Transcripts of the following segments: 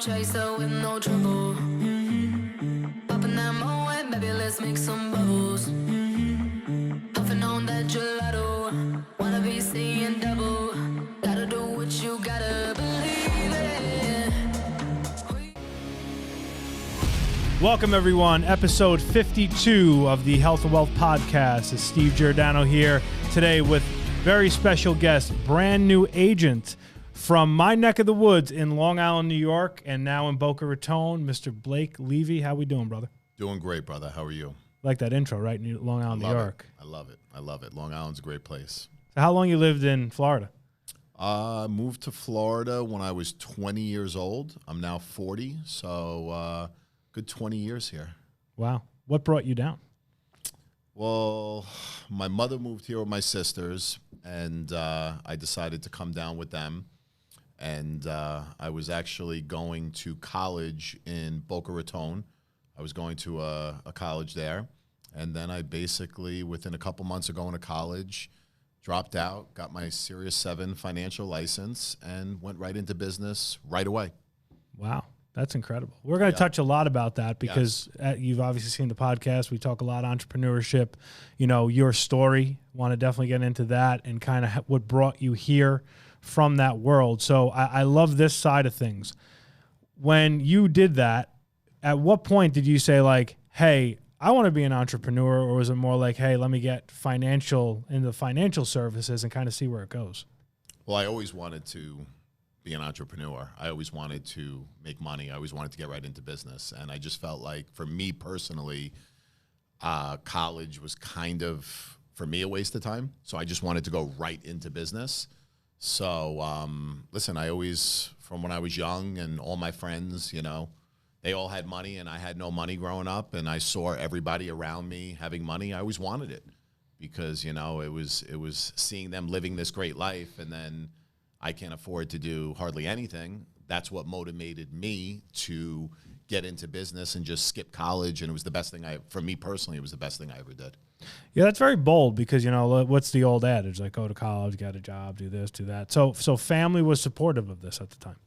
chaser with no trouble. Popping that moe, baby, let's make some bubbles. Puffing on that gelato, wanna be seeing double. Gotta do what you gotta believe it. Welcome, everyone. Episode 52 of the Health and Wealth Podcast. It's Steve Giordano here today with very special guest, brand new agent from my neck of the woods in Long Island, New York, and now in Boca Raton, Mr. Blake Levy. How we doing, brother? Doing great, brother. How are you? Like that intro, right? Long Island, New York. I love it. I love it. Long Island's a great place. So how long you lived in Florida? Moved to Florida when I was 20 years old. I'm now 40, so good 20 years here. Wow. What brought you down? Well, my mother moved here with my sisters, and I decided to come down with them. And I was actually going to college in Boca Raton. I was going to a college there. And then I basically, within a couple months of going to college, dropped out, got my Series 7 financial license, and went right into business right away. Wow. That's incredible. We're going to touch a lot about that because you've obviously seen the podcast. We talk a lot entrepreneurship, you know, your story. Want to definitely get into that and kind of what brought you here from that world. So I love this side of things. When you did that, at what point did you say like, hey, I want to be an entrepreneur, or was it more like, hey, let me get into financial services and kind of see where it goes? Well, I always wanted to be an entrepreneur. I always wanted to make money. I always wanted to get right into business. And I just felt like, for me personally, college was kind of, for me, a waste of time. So I just wanted to go right into business. So, listen, I always, from when I was young and all my friends, you know, they all had money and I had no money growing up, and I saw everybody around me having money. I always wanted it because, you know, it was seeing them living this great life, and then I can't afford to do hardly anything. That's what motivated me to get into business and just skip college. And it was the best thing for me personally, it was the best thing I ever did. Yeah, that's very bold because, you know, what's the old adage? Like, go to college, get a job, do this, do that. So family was supportive of this at the time.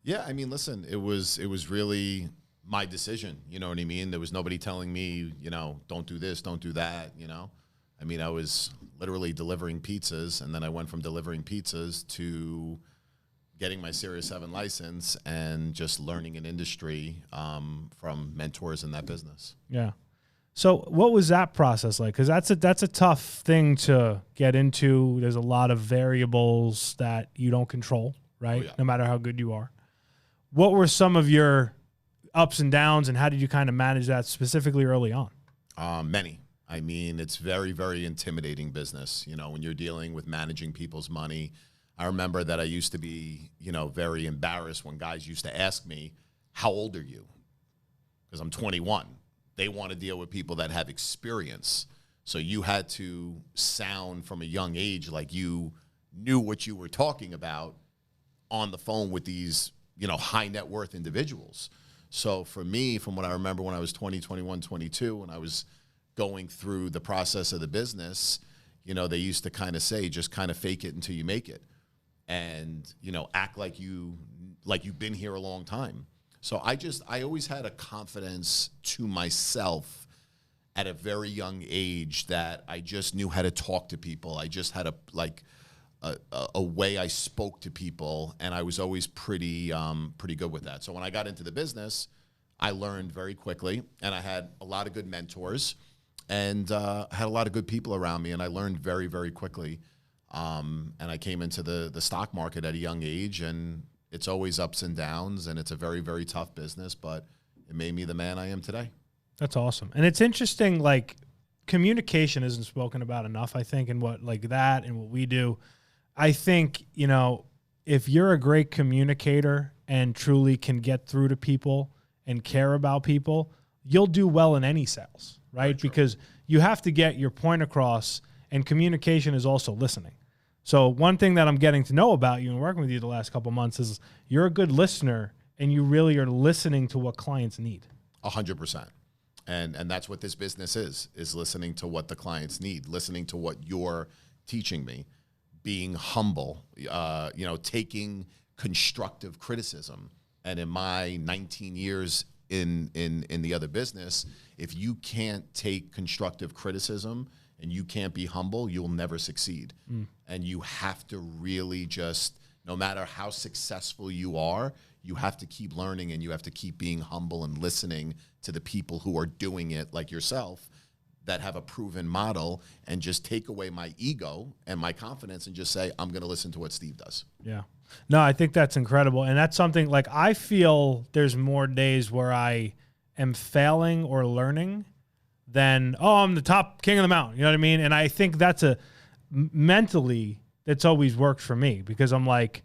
Yeah, I mean, listen, it was really my decision. You know what I mean? There was nobody telling me, you know, don't do this, don't do that, you know. I mean, I was literally delivering pizzas, and then I went from delivering pizzas to getting my Series 7 license and just learning an industry from mentors in that business. Yeah. So what was that process like? Because that's a tough thing to get into. There's a lot of variables that you don't control, right? Oh, yeah. No matter how good you are. What were some of your ups and downs, and how did you kind of manage that specifically early on? Many. I mean, it's very, very intimidating business, you know, when you're dealing with managing people's money. I remember that I used to be, you know, very embarrassed when guys used to ask me, how old are you? Because I'm 21. They want to deal with people that have experience. So you had to sound from a young age like you knew what you were talking about on the phone with these, you know, high net worth individuals. So for me, from what I remember when I was 20, 21, 22, when I was going through the process of the business, you know, they used to kind of say, just kind of fake it until you make it. And, you know, act like you've been here a long time. So I always had a confidence to myself at a very young age that I just knew how to talk to people. I just had a way I spoke to people, and I was always pretty good with that. So when I got into the business, I learned very quickly, and I had a lot of good mentors, and had a lot of good people around me, and I learned very, very quickly. And I came into the stock market at a young age, and it's always ups and downs, and it's a very, very tough business, but it made me the man I am today. That's awesome. And it's interesting, like, communication isn't spoken about enough, I think, and what we do. I think, you know, if you're a great communicator and truly can get through to people and care about people, you'll do well in any sales, right? Because you have to get your point across, and communication is also listening. So one thing that I'm getting to know about you and working with you the last couple of months is you're a good listener, and you really are listening to what clients need. 100%. And that's what this business is listening to what the clients need, listening to what you're teaching me, being humble, taking constructive criticism. And in my 19 years in the other business, if you can't take constructive criticism and you can't be humble, you'll never succeed. And you have to really just, no matter how successful you are, you have to keep learning and you have to keep being humble and listening to the people who are doing it like yourself that have a proven model, and just take away my ego and my confidence and just say, I'm going to listen to what Steve does. Yeah. No, I think that's incredible. And that's something like I feel there's more days where I am failing or learning than, oh, I'm the top king of the mountain. You know what I mean? And I think that's mentally, that's always worked for me, because I'm like,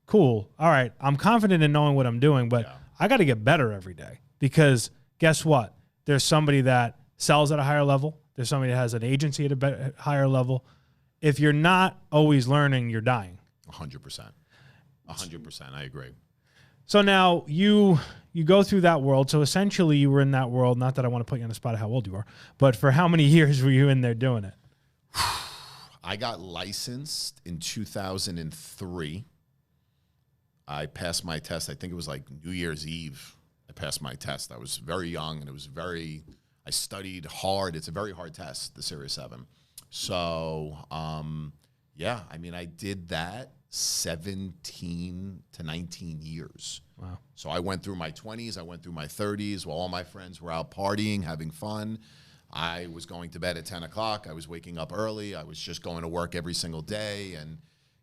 cool. All right. I'm confident in knowing what I'm doing, but I got to get better every day, because guess what? There's somebody that sells at a higher level. There's somebody that has an agency at a higher level. If you're not always learning, you're dying. 100%. 100%. I agree. So now you go through that world. So essentially you were in that world. Not that I want to put you on the spot of how old you are, but for how many years were you in there doing it? I got licensed in 2003. I passed my test. I think it was like New Year's Eve. I passed my test. I was very young, and I studied hard. It's a very hard test, the Series 7. So, yeah, I mean, I did that 17 to 19 years. Wow. So I went through my 20s. I went through my 30s while all my friends were out partying, having fun. I was going to bed at 10 o'clock. I was waking up early. I was just going to work every single day. And,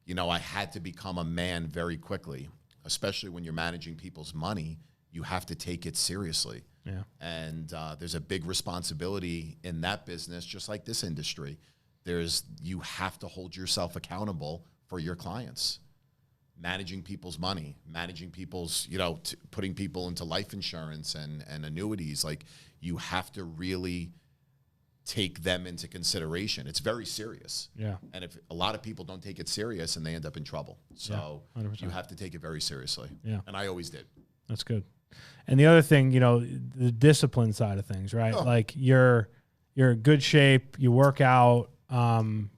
you know, I had to become a man very quickly, especially when you're managing people's money. You have to take it seriously. Yeah. And there's a big responsibility in that business, just like this industry. You have to hold yourself accountable for your clients. Managing people's money, managing people's, putting people into life insurance and annuities. Like, you have to really take them into consideration. It's very serious. Yeah. And if a lot of people don't take it serious, and they end up in trouble. So you have to take it very seriously. Yeah. And I always did. That's good. And the other thing, the discipline side of things, right? Like you're in good shape, you work out,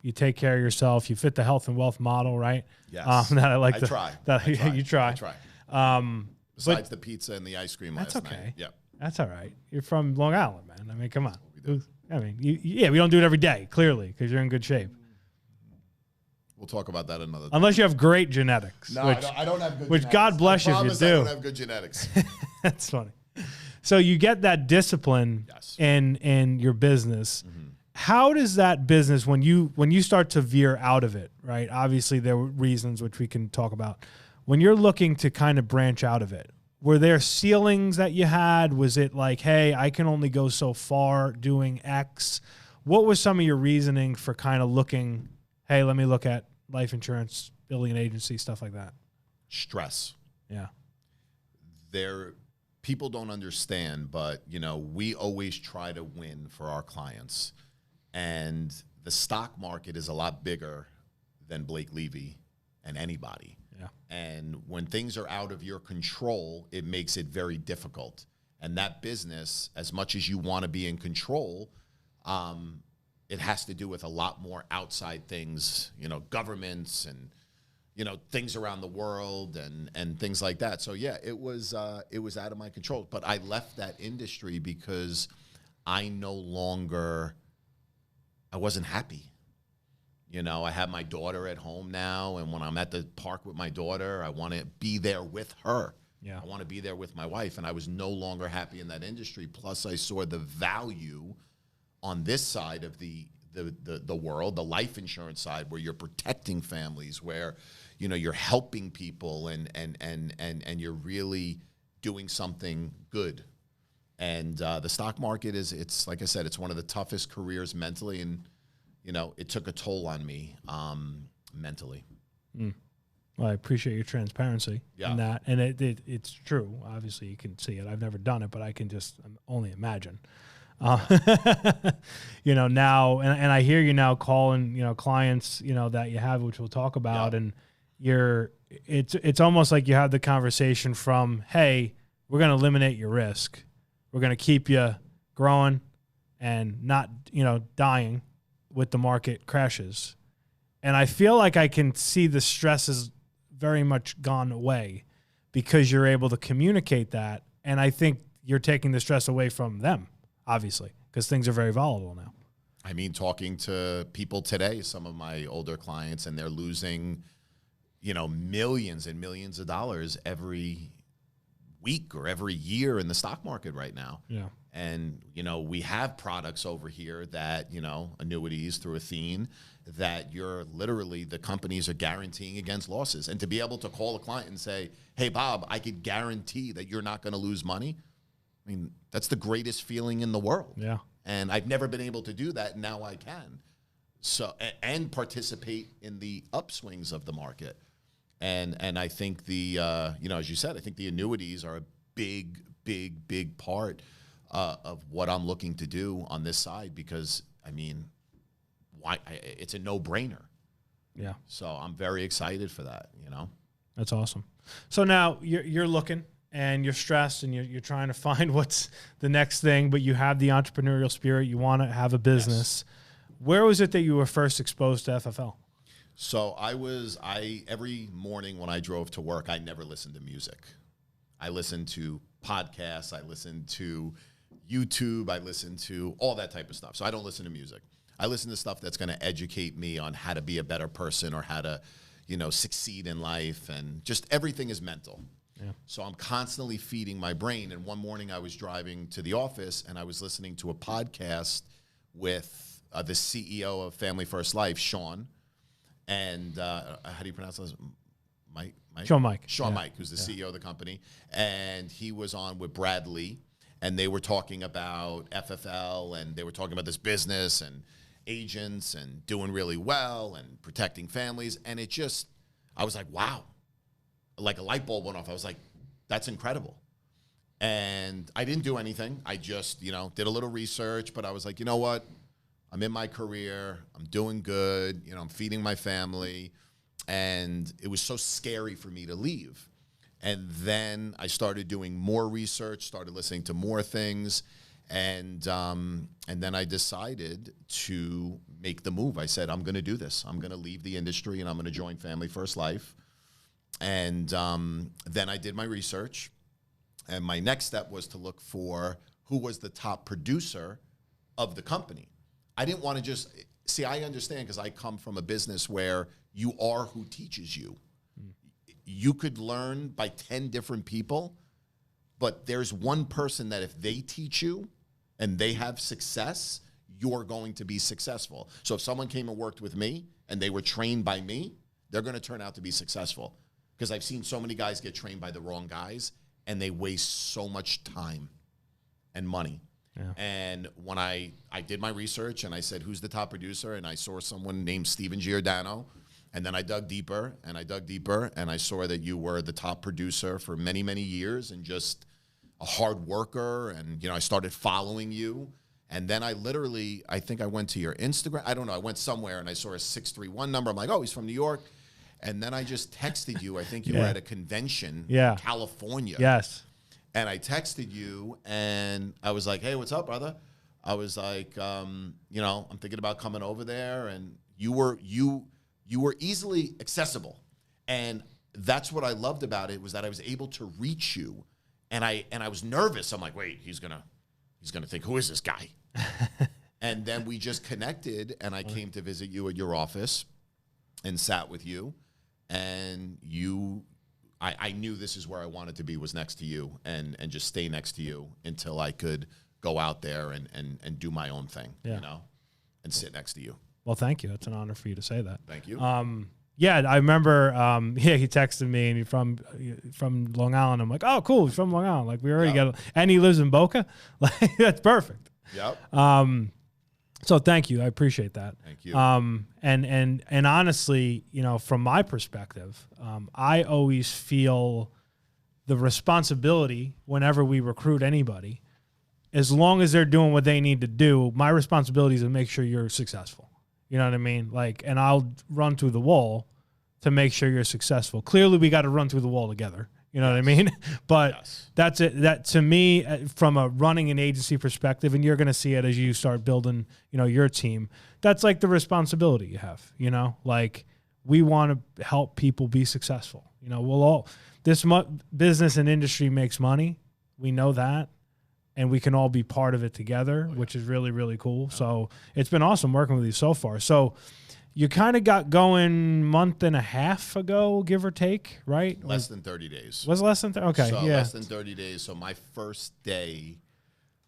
you take care of yourself, you fit the health and wealth model, right? Yes. That I like. I to, try. That I try. You try. I try. Besides the pizza and the ice cream last night. That's okay. Yeah. That's all right. You're from Long Island, man. I mean, come on. I mean, we don't do it every day, clearly, because you're in good shape. We'll talk about that another time. Unless you have great genetics. No, I don't have good genetics. Which God bless you if you do. I don't have good genetics. That's funny. So you get that discipline in your business. Mm-hmm. How does that business, when you start to veer out of it, right? Obviously, there were reasons which we can talk about. When you're looking to kind of branch out of it, were there ceilings that you had? Was it like, hey, I can only go so far doing X? What was some of your reasoning for kind of looking, hey, let me look at life insurance, building an agency, stuff like that? Stress. Yeah. People don't understand, but, we always try to win for our clients. And the stock market is a lot bigger than Blake Levy and anybody. Yeah. And when things are out of your control, it makes it very difficult. And that business, as much as you want to be in control, it has to do with a lot more outside things, governments and, things around the world and things like that. So yeah, it was out of my control. But I left that industry because I wasn't happy. I have my daughter at home now, and when I'm at the park with my daughter, I want to be there with her. Yeah. I want to be there with my wife, and I was no longer happy in that industry. Plus, I saw the value on this side of the world, the life insurance side, where you're protecting families, where you're helping people, and you're really doing something good. And the stock market it's like I said, it's one of the toughest careers mentally, and it took a toll on me mentally. Well, I appreciate your transparency in that. And it's true. Obviously, you can see it. I've never done it, but I can just only imagine. Now, and I hear you now calling, clients, that you have, which we'll talk about. And it's almost like you have the conversation from, hey, we're going to eliminate your risk. We're going to keep you growing and not, dying with the market crashes. And I feel like I can see the stress is very much gone away, because you're able to communicate that. And I think you're taking the stress away from them, obviously, because things are very volatile now. I mean, talking to people today, some of my older clients, and they're losing, millions and millions of dollars every week or every year in the stock market right now. Yeah. And, we have products over here that, annuities through Athene, that you're literally, the companies are guaranteeing against losses. And to be able to call a client and say, hey, Bob, I could guarantee that you're not going to lose money. I mean, that's the greatest feeling in the world. Yeah. And I've never been able to do that. And now I can. So, and participate in the upswings of the market. And I think as you said, I think the annuities are a big, big, big part of what I'm looking to do on this side, because it's a no-brainer. Yeah. So I'm very excited for that. That's awesome. So now you're looking and you're stressed and you're trying to find what's the next thing, but you have the entrepreneurial spirit. You want to have a business. Yes. Where was it that you were first exposed to FFL? So every morning when I drove to work, I never listened to music. I listened to podcasts. I listened to YouTube. I listened to all that type of stuff. So I don't listen to music. I listen to stuff that's going to educate me on how to be a better person or how to, succeed in life. And just everything is mental. Yeah. So I'm constantly feeding my brain. And one morning I was driving to the office and I was listening to a podcast with the CEO of Family First Life, Sean. And how do you pronounce this? Mike? Sean Mike. Sean Mike, who's the CEO of the company. And he was on with Brad Lee. And they were talking about FFL, and they were talking about this business and agents and doing really well and protecting families. And I was like, wow. Like a light bulb went off. I was like, that's incredible. And I didn't do anything. I just, did a little research, but I was like, you know what? I'm in my career. I'm doing good. I'm feeding my family. And it was so scary for me to leave. And then I started doing more research, started listening to more things. And then I decided to make the move. I said, I'm going to do this. I'm going to leave the industry and I'm going to join Family First Life. And then I did my research. And my next step was to look for who was the top producer of the company. I didn't want to just see, I understand because I come from a business where you are who teaches you. You could learn by 10 different people, but there's one person that if they teach you and they have success, you're going to be successful. So if someone came and worked with me and they were trained by me, they're going to turn out to be successful. Because I've seen so many guys get trained by the wrong guys and they waste so much time and money. Yeah. And when I did my research and I said, who's the top producer? And I saw someone named Steven Giordano. And then I dug deeper and I dug deeper and I saw that you were the top producer for many, many years and just a hard worker. And, I started following you. And then I think I went to your Instagram. I don't know. I went somewhere and I saw a 631 number. I'm like, oh, he's from New York. And then I just texted you. I think you were at a convention in California. Yes. And I texted you and I was like, hey, what's up, brother? I was like, I'm thinking about coming over there. And you were easily accessible. And that's what I loved about it, was that I was able to reach you. And I was nervous. I'm like, wait, he's gonna think, who is this guy? And then we just connected and I came to visit you at your office and sat with you. And I knew this is where I wanted to be, was next to you and just stay next to you until I could go out there and do my own thing, and sit next to you. Well, thank you. It's an honor for you to say that. Thank you. Yeah, I remember. He texted me, and he's from Long Island. I'm like, oh, cool. He's from Long Island. Like we already got, and he lives in Boca. Like that's perfect. Yep. So thank you. I appreciate that. Thank you. And honestly, from my perspective, I always feel the responsibility whenever we recruit anybody, as long as they're doing what they need to do. My responsibility is to make sure you're successful. You know what I mean? And I'll run through the wall to make sure you're successful. Clearly, we got to run through the wall together. You know what I mean? But that's it. That to me, from a running an agency perspective, and you're going to see it as you start building, your team. That's like the responsibility you have. Like we want to help people be successful. You know, we'll all business and industry makes money. We know that, and we can all be part of it together, which is really, really cool. So it's been awesome working with you so far. So you kind of got going month and a half ago, give or take, right? Less than 30 days. Was it less than okay? So Yeah, less than 30 days. So my first day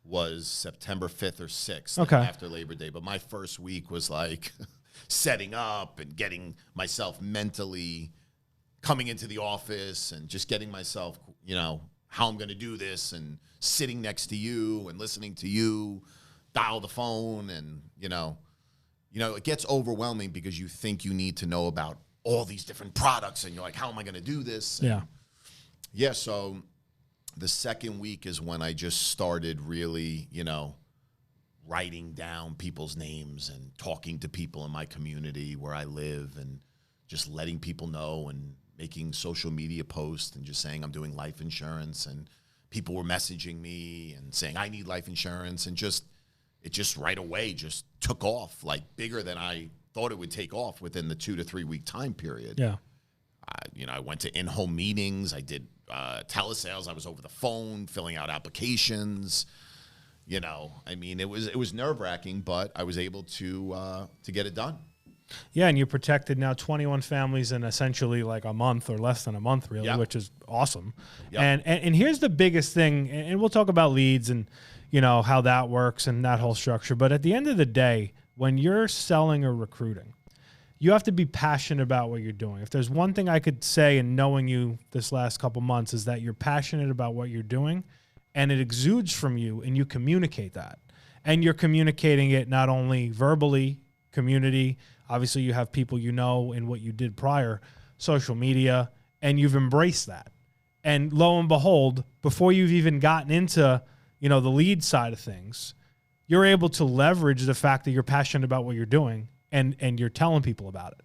was September 5th or 6th, Okay. after Labor Day. But my first week was like setting up and getting myself mentally coming into the office and just getting myself, you know, how I'm going to do this and sitting next to you and listening to you dial the phone. And, you know, it gets overwhelming because you think you need to know about all these different products and you're like, how am I going to do this? And yeah. So the second week is when I just started really, you know, writing down people's names and talking to people in my community where I live and just letting people know and making social media posts and just saying I'm doing life insurance. And people were messaging me and saying I need life insurance, and it just right away just took off, like bigger than I thought it would take off within the 2 to 3 week time period. Yeah. I went to in-home meetings. I did telesales. I was over the phone filling out applications. You know, I mean, it was nerve-wracking, but I was able to get it done. Yeah, and you protected now 21 families in essentially like a month or less than a month, really, which is awesome. Yep. And here's the biggest thing, and we'll talk about leads and, you know, how that works and that whole structure. But at the end of the day, when you're selling or recruiting, you have to be passionate about what you're doing. If there's one thing I could say in knowing you this last couple months is that you're passionate about what you're doing, and it exudes from you, and you communicate that. And you're communicating it not only verbally, community, obviously you have people you know in what you did prior, social media, and you've embraced that. And lo and behold, before you've even gotten into, you know, the lead side of things, you're able to leverage the fact that you're passionate about what you're doing and you're telling people about it.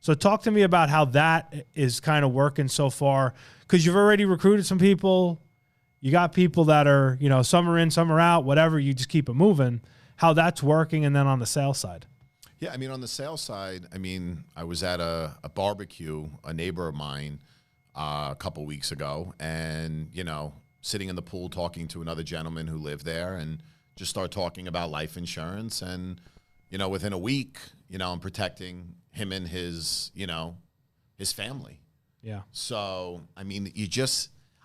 So talk to me about how that is kind of working so far, because you've already recruited some people. You got people that are, you know, some are in, some are out, whatever. You just keep it moving. How that's working, and then on the sales side. Yeah, I mean, on the sales side, I mean, I was at a barbecue, a neighbor of mine, a couple weeks ago, and, you know, sitting in the pool talking to another gentleman who lived there, and just start talking about life insurance. And, you know, within a week, you know, I'm protecting him and his, you know, his family. Yeah. So, I mean,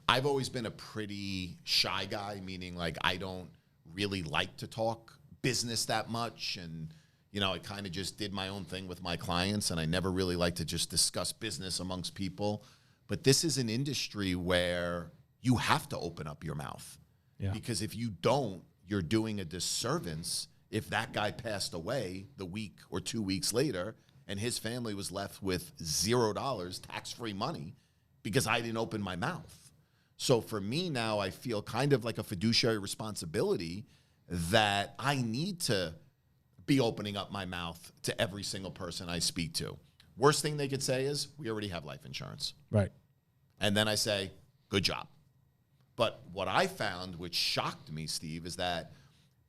I've always been a pretty shy guy, meaning like I don't really like to talk business that much. And, you know, I kind of just did my own thing with my clients, and I never really like to just discuss business amongst people. But this is an industry where you have to open up your mouth. Yeah. Because if you don't, you're doing a disservice if that guy passed away the week or 2 weeks later and his family was left with $0 tax-free money because I didn't open my mouth. So for me now, I feel kind of like a fiduciary responsibility that I need to be opening up my mouth to every single person I speak to. Worst thing they could say is, we already have life insurance. Right. And then I say, good job. But what I found, which shocked me, Steve, is that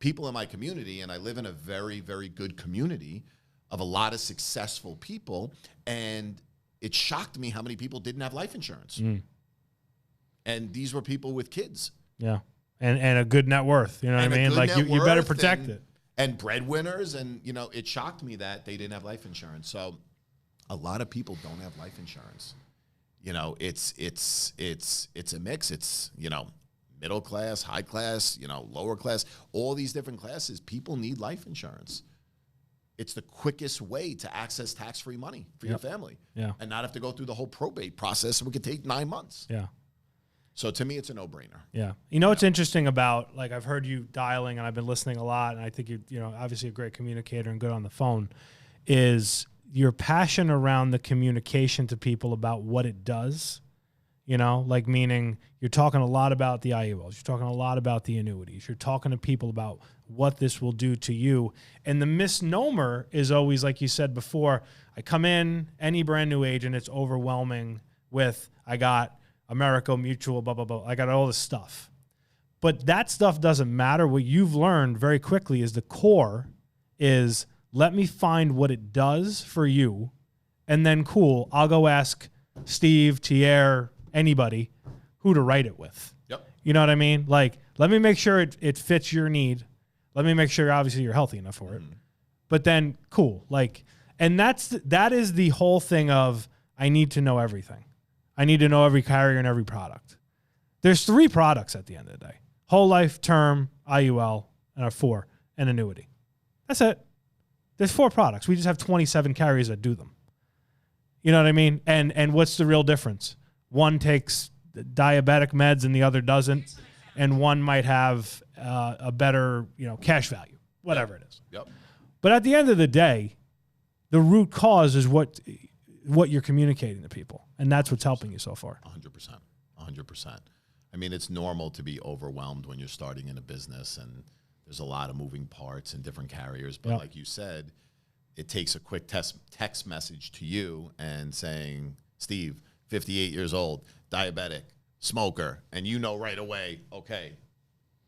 people in my community, and I live in a very, very good community of a lot of successful people, and it shocked me how many people didn't have life insurance. And these were people with kids. Yeah. And a good net worth. You know what I mean? Like you better protect it. And breadwinners. And, you know, it shocked me that they didn't have life insurance. So a lot of people don't have life insurance. You know, it's a mix. It's, you know, middle class, high class, you know, lower class, all these different classes. People need life insurance. It's the quickest way to access tax-free money for your family. Yeah. And not have to go through the whole probate process, which could take 9 months. Yeah. So to me, it's a no-brainer. Yeah. You know what's interesting about, like, I've heard you dialing and I've been listening a lot, and I think you know, obviously a great communicator and good on the phone, is your passion around the communication to people about what it does. You know, like, meaning you're talking a lot about the IULs, you're talking a lot about the annuities, you're talking to people about what this will do to you. And the misnomer is always, like you said before, I come in, any brand new agent, it's overwhelming with, I got America Mutual, blah, blah, blah. I got all this stuff. But that stuff doesn't matter. What you've learned very quickly is the core is, let me find what it does for you, and then cool, I'll go ask Steve, Thierry, anybody, who to write it with. Yep. You know what I mean? Like, let me make sure it fits your need. Let me make sure, obviously, you're healthy enough for it. But then, cool. Like, and that is the whole thing of, I need to know everything. I need to know every carrier and every product. There's 3 products at the end of the day: whole life, term, IUL, and 4, and annuity. That's it. There's 4 products. We just have 27 carriers that do them. You know what I mean? And what's the real difference? One takes diabetic meds and the other doesn't, and one might have a better, cash value, whatever it is. Yep. But at the end of the day, the root cause is what you're communicating to people, and that's what's helping you so far. 100%. 100%. I mean, it's normal to be overwhelmed when you're starting in a business, and there's a lot of moving parts and different carriers. But like you said, it takes a quick text message to you and saying, Steve, 58 years old, diabetic, smoker, and you know right away, okay,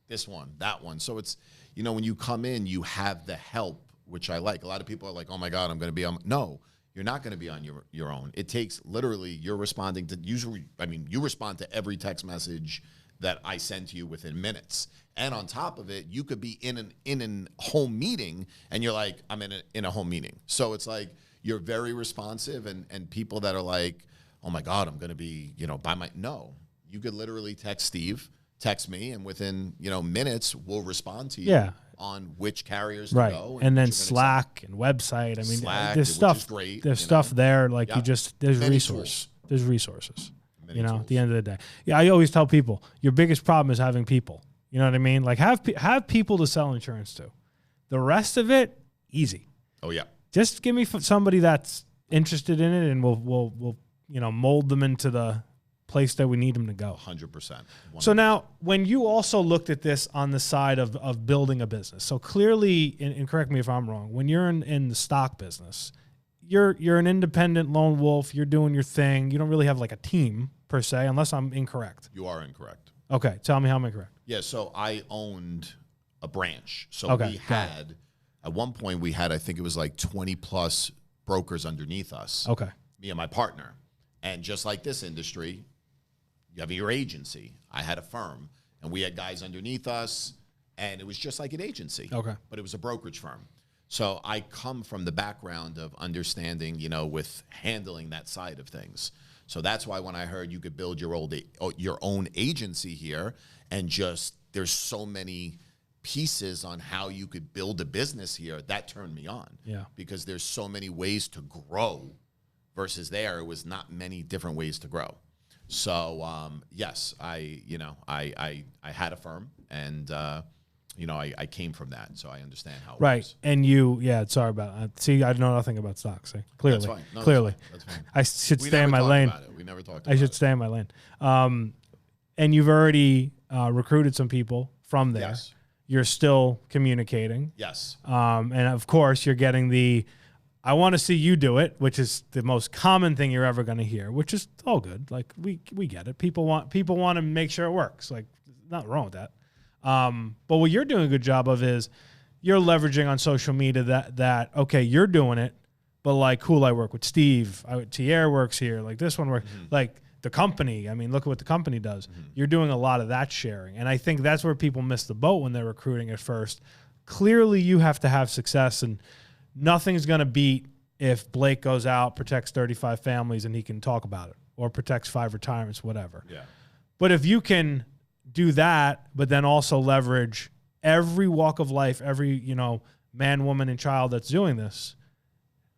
this one, that one. So it's, when you come in, you have the help, which I like. A lot of people are like, oh my God, I'm going to be on. No, you're not going to be on your own. It takes literally, you're responding to you respond to every text message that I send to you within minutes. And on top of it, you could be in a home meeting and you're like, I'm in a home meeting. So it's like, you're very responsive, and people that are like, oh my God, I'm going to be, no, you could literally text Steve, text me, and within, minutes, we'll respond to you on which carriers to go. And then Slack and website. I mean, Slack, there's stuff, which is great, there's stuff there. Like there's Many resources. There's resources, Many at tools. the end of the day. Yeah. I always tell people, your biggest problem is having people. You know what I mean? Like have people to sell insurance to. The rest of it, easy. Oh yeah. Just give me somebody that's interested in it, and we'll mold them into the place that we need them to go. 100%. So now, when you also looked at this on the side of building a business, so clearly, and correct me if I'm wrong, when you're in the stock business, you're an independent lone wolf. You're doing your thing. You don't really have like a team per se, unless I'm incorrect. You are incorrect. Okay, tell me how I'm incorrect. Yeah, so I owned a branch. So Okay, we had, at one point, I think it was like 20 plus brokers underneath us. Okay. Me and my partner. And just like this industry, you have your agency. I had a firm, and we had guys underneath us, and it was just like an agency. Okay. But it was a brokerage firm. So I come from the background of understanding, with handling that side of things. So that's why when I heard you could build your own agency here, and just there's so many pieces on how you could build a business here, that turned me on. Yeah. Because there's so many ways to grow versus there was not many different ways to grow. So yes, I had a firm, and I came from that, so I understand how it works. And sorry about that. See, I know nothing about stocks. See? Clearly. That's fine. No, Clearly. That's fine. I should We stay in never my talked lane. about it. We never talked about I should it. stay in my lane. And you've already recruited some people from there. Yes. You're still communicating. Yes. And of course, you're getting I want to see you do it, which is the most common thing you're ever going to hear, which is all good. Like we get it. People want to make sure it works. Like nothing wrong with that. But what you're doing a good job of is you're leveraging on social media that okay, you're doing it, but like cool, I work with Steve. Thierry works here. Like this one works. Mm-hmm. Like the company. I mean, look at what the company does. Mm-hmm. You're doing a lot of that sharing, and I think that's where people miss the boat when they're recruiting at first. Clearly, you have to have success, and nothing's going to beat if Blake goes out, protects 35 families, and he can talk about it, or protects 5 retirements, whatever. Yeah. But if you can do that, but then also leverage every walk of life, every man, woman, and child that's doing this,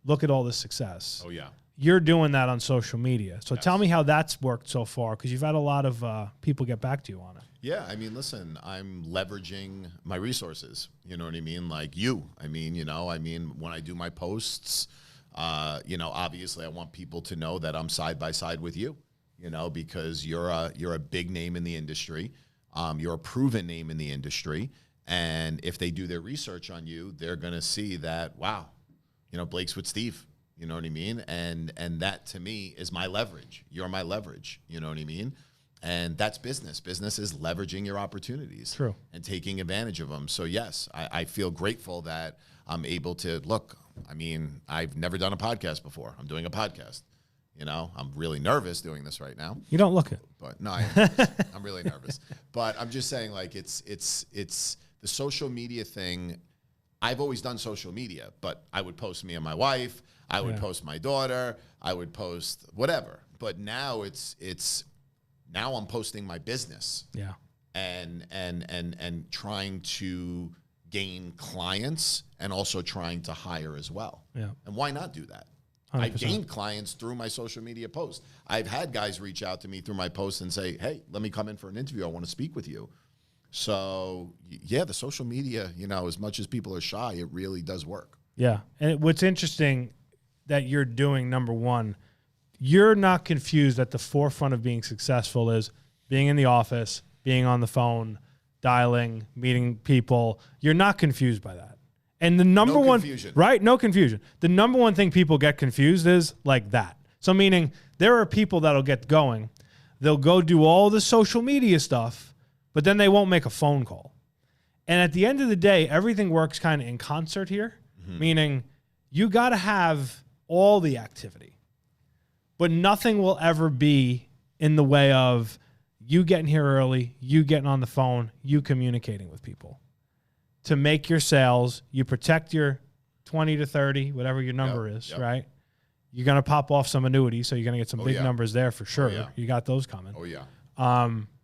look at all this success. Oh yeah. You're doing that on social media. So Yes. tell me how that's worked so far, because you've had a lot of people get back to you on it. Yeah, I mean, listen, I'm leveraging my resources. You know what I mean? Like you. I mean, when I do my posts, obviously I want people to know that I'm side by side with you, because you're a big name in the industry. You're a proven name in the industry. And if they do their research on you, they're going to see that, wow, Blake's with Steve. You know what I mean? And that to me is my leverage. You're my leverage. You know what I mean? And that's business. Business is leveraging your opportunities. True. And taking advantage of them. So yes, I feel grateful that I'm able to look. I mean, I've never done a podcast before. I'm doing a podcast. You know, I'm really nervous doing this right now. You don't look it. But no, I'm really nervous. But I'm just saying, like, it's the social media thing. I've always done social media, but I would post me and my wife. I would post my daughter. I would post whatever. But now now I'm posting my business. Yeah. And trying to gain clients and also trying to hire as well. Yeah. And why not do that? 100%. I've gained clients through my social media posts. I've had guys reach out to me through my posts and say, hey, let me come in for an interview. I want to speak with you. So, yeah, the social media, you know, as much as people are shy, it really does work. Yeah. And what's interesting that you're doing, number one, you're not confused at the forefront of being successful is being in the office, being on the phone, dialing, meeting people. You're not confused by that. And the number one, right? No confusion. The number one thing people get confused is like that. So meaning there are people that'll get going. They'll go do all the social media stuff, but then they won't make a phone call. And at the end of the day, everything works kind of in concert here, meaning you got to have all the activity, but nothing will ever be in the way of you getting here early, you getting on the phone, you communicating with people. To make your sales, you protect your 20 to 30, whatever your number is, right? You're going to pop off some annuity, so you're going to get some big numbers there for sure. You got those coming. Oh, yeah.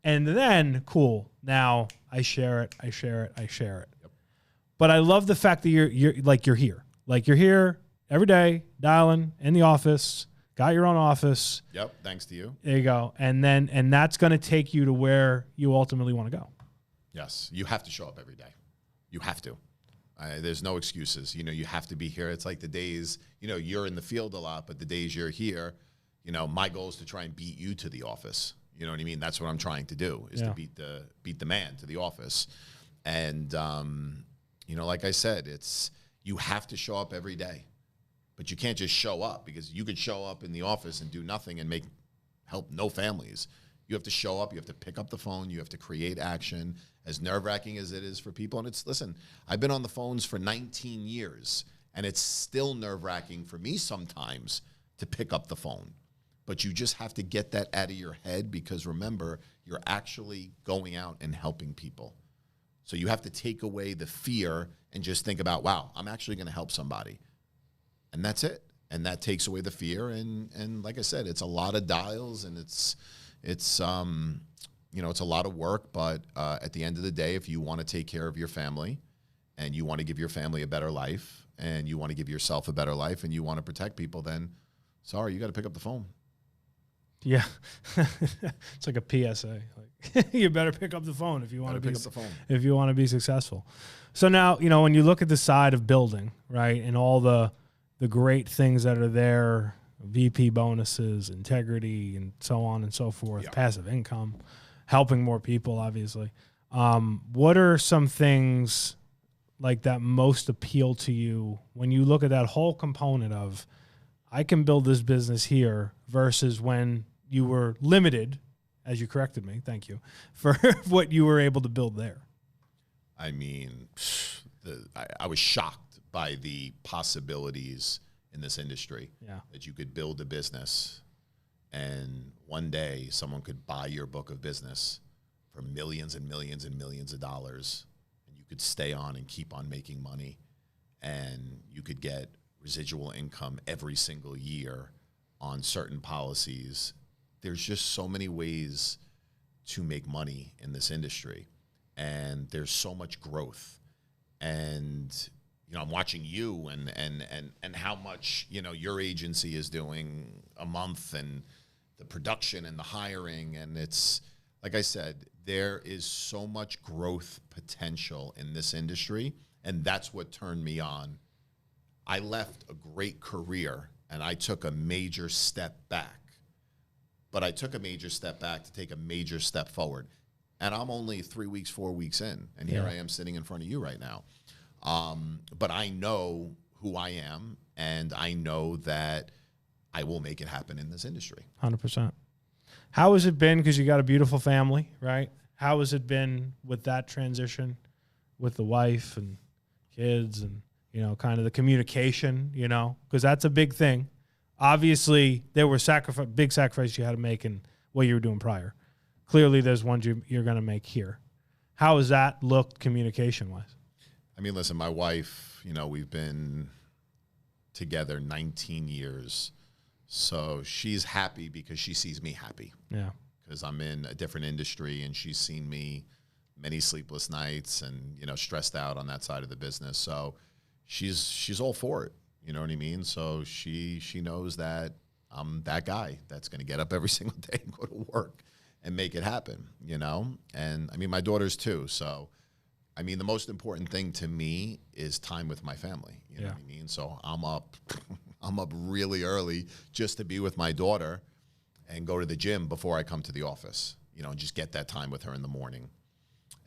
And then, cool, now I share it. Yep. But I love the fact that you're here. Like you're here every day, dialing in the office, got your own office. Yep, thanks to you. There you go. And that's going to take you to where you ultimately want to go. Yes, you have to show up every day. You have to. There's no excuses. You know, you have to be here. It's like the days, you know, you're in the field a lot, but the days you're here, you know, my goal is to try and beat you to the office. You know what I mean? That's what I'm trying to do, is to beat the man to the office. And, you know, like I said, you have to show up every day. But you can't just show up, because you could show up in the office and do nothing and help no families. You have to show up. You have to pick up the phone. You have to create action, as nerve-wracking as it is for people. And listen, I've been on the phones for 19 years, and it's still nerve-wracking for me sometimes to pick up the phone. But you just have to get that out of your head, because remember, you're actually going out and helping people. So you have to take away the fear and just think about, wow, I'm actually going to help somebody. And that's it. And that takes away the fear. And like I said, it's a lot of dials, and it's you know, it's a lot of work, but at the end of the day, if you want to take care of your family, and you want to give your family a better life, and you want to give yourself a better life, and you want to protect people, then sorry, you got to pick up the phone. Yeah. It's like a PSA. Like, you better pick up the phone if you want to be successful. So now, you know, when you look at the side of building, right, and all the great things that are there, VP bonuses, integrity, and so on and so forth, passive income, helping more people, obviously. What are some things like that most appeal to you when you look at that whole component of, I can build this business here, versus when you were limited, as you corrected me, thank you, for what you were able to build there? I mean, I was shocked by the possibilities in this industry. That you could build a business, and one day someone could buy your book of business for millions and millions and millions of dollars, and you could stay on and keep on making money, and you could get residual income every single year on certain policies. There's just so many ways to make money in this industry, and there's so much growth. And you know, I'm watching you and how much, you know, your agency is doing a month, and the production and the hiring, and it's like I said, there is so much growth potential in this industry, and that's what turned me on. I left a great career, and I took a major step back. But I took a major step back to take a major step forward. And I'm only 3 weeks, 4 weeks in, and here I am sitting in front of you right now. But I know who I am, and I know that I will make it happen in this industry. 100%. How has it been? Because you got a beautiful family, right? How has it been with that transition with the wife and kids, and, you know, kind of the communication, you know, because that's a big thing. Obviously, there were big sacrifices you had to make in what you were doing prior. Clearly, there's ones you're going to make here. How has that looked communication-wise? I mean, listen, my wife, we've been together 19 years. So she's happy because she sees me happy. Yeah. Because I'm in a different industry and she's seen me many sleepless nights and, stressed out on that side of the business. So she's all for it. You know what I mean? So she knows that I'm that guy that's going to get up every single day and go to work and make it happen, And I mean, my daughters too. So, I mean, the most important thing to me is time with my family. You know what I mean? So I'm up really early just to be with my daughter and go to the gym before I come to the office, and just get that time with her in the morning.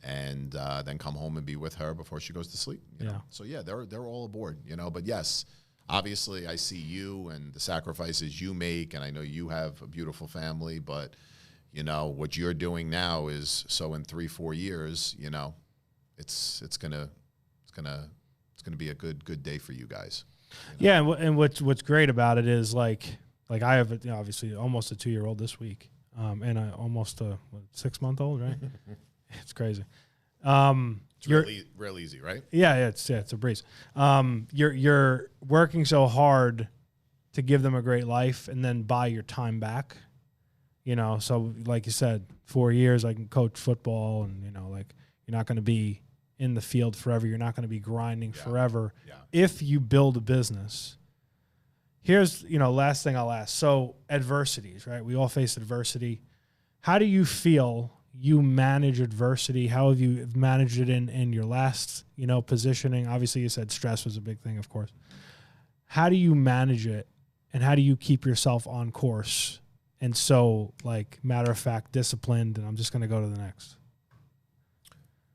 And then come home and be with her before she goes to sleep. You know? So yeah, they're all aboard, But yes, obviously I see you and the sacrifices you make, and I know you have a beautiful family. But what you're doing now is so in 3-4 years, it's gonna be a good day for you guys. Yeah, and what's great about it is like I have obviously almost a 2-year-old this week, and almost a 6-month-old, right? It's crazy. It's real easy, right? Yeah, it's a breeze. You're working so hard to give them a great life and then buy your time back. So like you said, 4 years I can coach football, and like you're not going to be in the field forever. You're not going to be grinding forever. Yeah. If you build a business. Here's last thing I'll ask. So adversities, right? We all face adversity. How do you feel you manage adversity? How have you managed it in your last, positioning? Obviously, you said stress was a big thing, of course. How do you manage it, and how do you keep yourself on course and so, like, matter of fact, disciplined? And I'm just going to go to the next.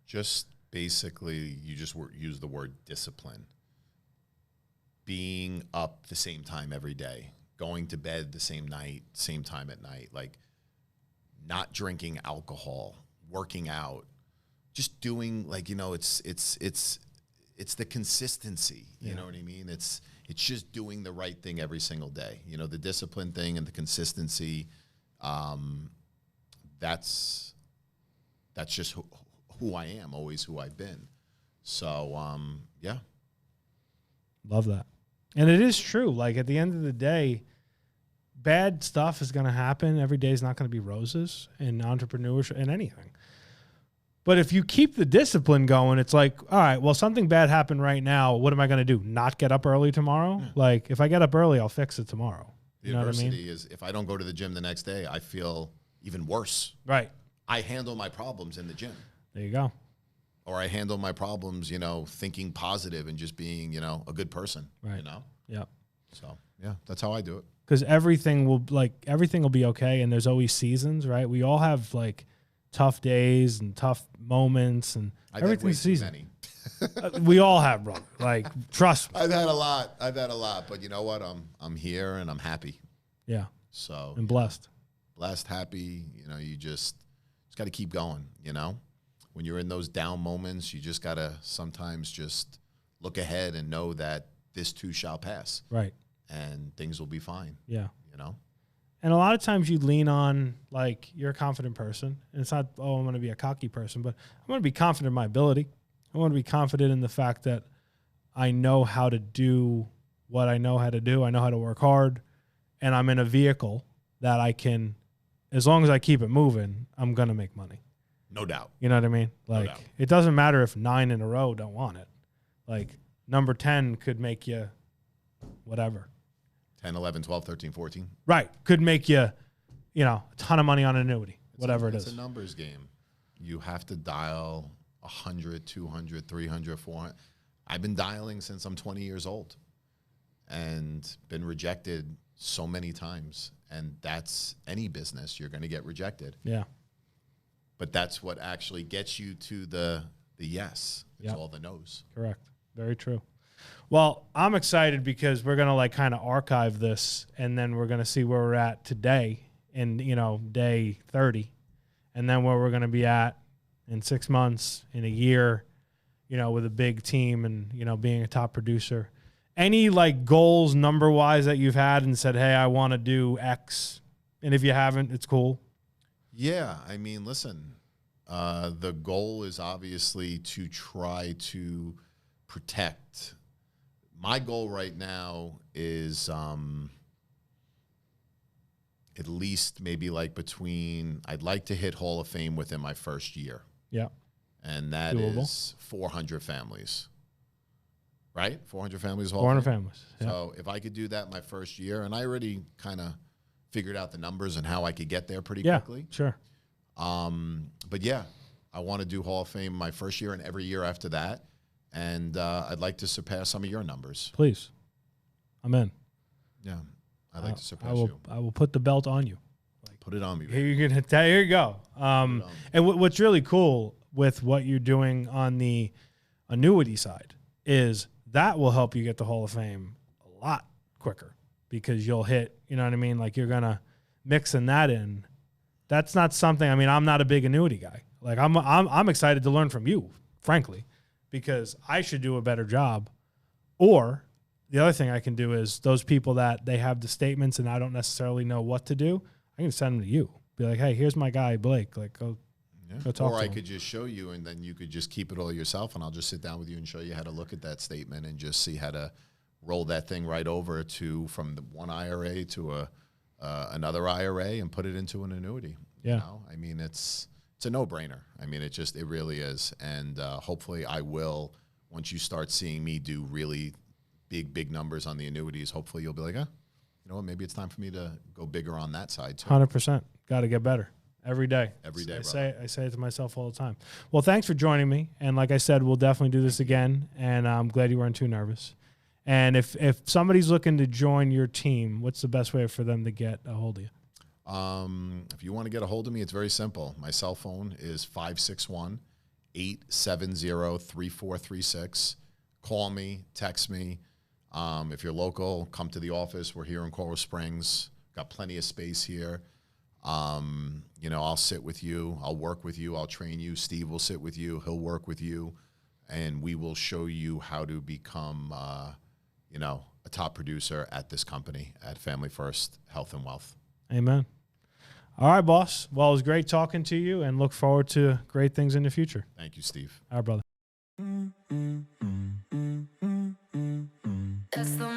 Just basically, you just use the word discipline. Being up the same time every day, going to bed the same time at night, like not drinking alcohol, working out, just doing it's the consistency. You know what I mean? It's just doing the right thing every single day. The discipline thing and the consistency. That's just who I am, always who I've been. So yeah. Love that. And it is true. Like, at the end of the day, bad stuff is going to happen. Every day is not going to be roses in entrepreneurship and anything. But if you keep the discipline going, it's like, all right, well, something bad happened right now. What am I going to do? Not get up early tomorrow? Yeah. Like, if I get up early, I'll fix it tomorrow. The adversity is, if I don't go to the gym the next day, I feel even worse. Right. I handle my problems in the gym. There you go. Or I handle my problems, thinking positive and just being, a good person. Right. Yeah. So yeah, that's how I do it. Because everything will be okay, and there's always seasons, right? We all have like tough days and tough moments, and everything's season. We all have, brother. Like, trust me. I've had a lot, but you know what? I'm here and I'm happy. Yeah. So and blessed, happy. You just got to keep going. When you're in those down moments, you just got to sometimes just look ahead and know that this too shall pass. Right. And things will be fine. Yeah. And a lot of times you lean on, like, you're a confident person. And it's not, I'm going to be a cocky person, but I'm going to be confident in my ability. I want to be confident in the fact that I know how to do what I know how to do. I know how to work hard. And I'm in a vehicle that I can, as long as I keep it moving, I'm going to make money. No doubt. You know what I mean? Like, no doubt. It doesn't matter if 9 in a row don't want it. Like, number 10 could make you whatever. 10, 11, 12, 13, 14. Right. Could make you, a ton of money on annuity, whatever it is. It's a numbers game. You have to dial 100, 200, 300, 400. I've been dialing since I'm 20 years old and been rejected so many times. And that's any business. You're going to get rejected. Yeah. But that's what actually gets you to the yes. It's all the no's. Correct. Very true. Well, I'm excited because we're going to kind of archive this, and then we're going to see where we're at today in, day 30, and then where we're going to be at in 6 months, in a year, with a big team and, being a top producer. any like goals number wise that you've had and said, hey, I want to do X? And if you haven't, it's cool. Yeah, I mean, listen, the goal is obviously to try to protect. My goal right now is at least maybe like I'd like to hit Hall of Fame within my first year. Yeah. And that Doable. is 400 families. Right? 400 families. 400 families. Yeah. So if I could do that my first year, and I already kind of figured out the numbers and how I could get there pretty quickly. Sure. But yeah, I want to do Hall of Fame my first year and every year after that. And I'd like to surpass some of your numbers. Please. I'm in. Yeah. I'd like to surpass you. you. I will put the belt on you. Put it on me. Here you go. And what's really cool with what you're doing on the annuity side is that will help you get the Hall of Fame a lot quicker because you'll hit, you know what I mean? Like you're going to mixing that in. That's not something, I mean, I'm not a big annuity guy. Like I'm excited to learn from you, frankly, because I should do a better job. Or the other thing I can do is those people that they have the statements and I don't necessarily know what to do, I can send them to you. Be like, hey, here's my guy, Blake. Like, go talk or to I him. could just show you, and then you could just keep it all yourself, and I'll just sit down with you and show you how to look at that statement and just see how to roll that thing right over from the one IRA to another IRA and put it into an annuity. Yeah. You know? I mean, it's a no-brainer. I mean, it really is. And hopefully I will, once you start seeing me do really big numbers on the annuities, hopefully you'll be like, you know what, maybe it's time for me to go bigger on that side too. 100%. Got to get better every day. Every day, I say it to myself all the time. Well, thanks for joining me. And like I said, we'll definitely do this again. And I'm glad you weren't too nervous. And if somebody's looking to join your team, what's the best way for them to get a hold of you? If you want to get a hold of me, it's very simple. My cell phone is 561-870-3436. Call me, text me. If you're local, come to the office. We're here in Coral Springs. Got plenty of space here. You know, I'll sit with you. I'll work with you. I'll train you. Steve will sit with you. He'll work with you. And we will show you how to become, you know, a top producer at this company, at Family First Health and Wealth. Amen. All right, boss. Well, it was great talking to you and look forward to great things in the future. Thank you, Steve. All right, brother. That's the